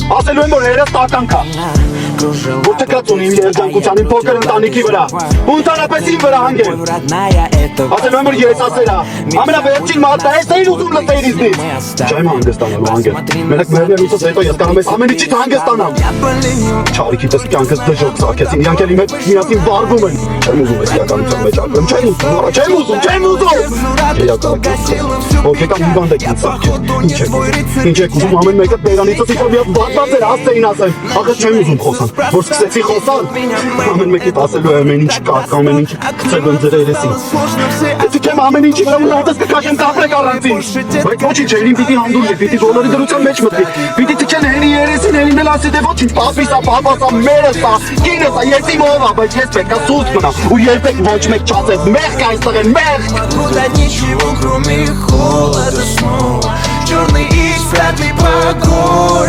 Ասելու եմ, որ հերս տականք է։ Որ թքած ունի իմ երջանկության, իմ փոքր ընտանիքի վրա։ Ու ընդհանրապես իմ վրա հանգել։ Ասելու եմ, որ ես ասերա։ Ամենավերջին մատը ես էին ուզում լսեիր իզնից։ Չեմ հանգստանալու հանգել։ Մենակ մերնելուցս հետո ես կարող ես ամեն ինչից հանգստանամ։ Չարիքիցս կյանքս դժոխք սարքեցին, իրանք էլ իմ հետ միասին վարվում են։ Չեմ ուզում ես իրականության մեջ ապրեմ, չեմ ուզում։ Հոգեկան հիվանդ եք ինձ սարքել։ Ինչ եք ուզում ամեն մեկը բերանիցս իքով և բատված էր ասեին ասել։ Ախր չեմ ուզում խոսան, որ սկսեցի խոսալ։ Ամեն մեկիդ ասելու է ամեն ինչ կարգ, ամեն ինչ կծել են ձեր երեսին։ Եթե չեմ ամեն ինչի վրա ունատես կքաշեմ կապրեք առանցին։ Բայց ոչինչ երին պիտի հանդուրժի, պիտի բոլորի դրության մեջ մտվի։ Պիտի թքեն հերի երեսին, հերին էլ ասի դե ոչինչ, պապիս ա, պապաս ա, մերս ա, կինս ա, ես իմ ով ա, բայց ես պետք ա սուս մնամ։ Ու երբեք ոչ մեկ չասես, մեղք այստեղ են, մեղք։ Черный икс, вряд ли погода.